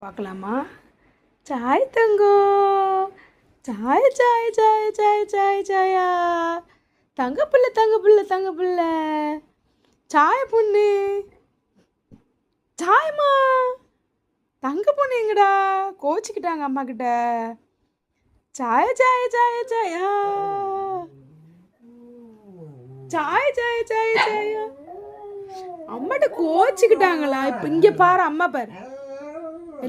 பார்க்கலாமா? சாய் தங்கம், சாய் சாய் சாய் சாய் சாய் சாயா, தங்க பிள்ளை தங்க பிள்ளை தங்க பிள்ளை, சாய பொண்ணு, சாயம்மா, தங்க பொண்ணு எங்கடா? கோச்சிக்கிட்டாங்க அம்மா கிட்ட. சாய சாய சாய சாயா, சாய் சாய் சாய் சாயா, அம்மாட்ட கோச்சிக்கிட்டாங்களா? இப்போ இங்கே பாரு, அம்மா பாரு,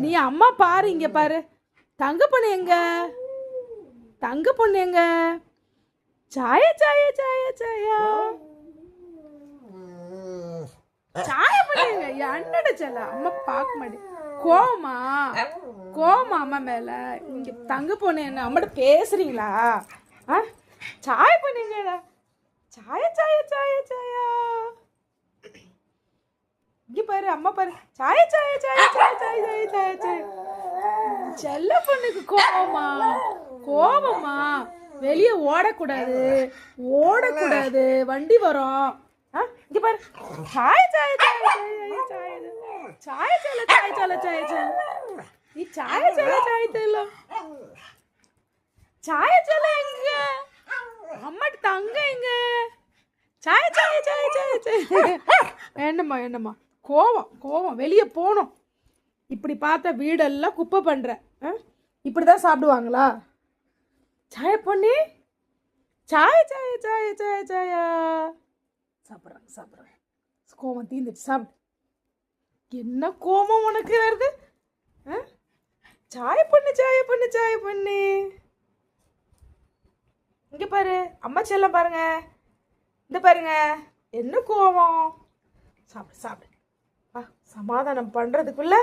நீ அம்மா பாரு, இங்கே பாரு, தங்க பொண்ணு எங்க? தங்க பொண்ணு எங்க? சாய சாய சாய சாயா, சாய பொண்ணு எங்க? என்னோட செல்ல அம்மா பார்க்க மாட்டேன். கோமா கோமா அம்மா மேல. இங்க தங்க பொண்ணு என்ன அம்மாட்ட பேசுறீங்களா? சாய பொண்ணு எங்கடா? சாய சாய சாய சாயா, இங்க பாரு, அம்மா பாரு, சாய சாய சாய சாய சாய சாய சாய சாய. செல்ல பொண்ணுக்கு கோபமா? கோபமா? வெளியே ஓடக்கூடாது, ஓடக்கூடாது, வண்டி வரும். இங்க பாரு, சாய சாய சாய சாய சாய சாய சால சாய சால சாய சாய. நீ சாய சால சாய சால, சாய சால எங்க? அம்மாட்ட தங்க எங்க? சாய சாய சாய சாய சாய. என்னம்மா என்னம்மா? கோவம் கோவம், வெளியே போகணும். இப்படி பார்த்தா வீடெல்லாம் குப்பை பண்ணுற, இப்படி தான் சாப்பிடுவாங்களா? சாய பொண்ணு, சாய சாய சாய சாய சாயா, சாப்பிட்றாங்க சாப்பிட்றாங்க. கோவம் தீந்துச்சு, சாப்பிடு. என்ன கோவம் உனக்கு வருது? சாய பொண்ணு சாய பொண்ணு சாய பொண்ணு, இங்கே பாரு, அம்மா செல்லம் பாருங்க, இந்த பாருங்க, என்ன கோவம்? சாப்பிடு சாப்பிடு. சமாதானம் பண்ணுறதுக்குள்ள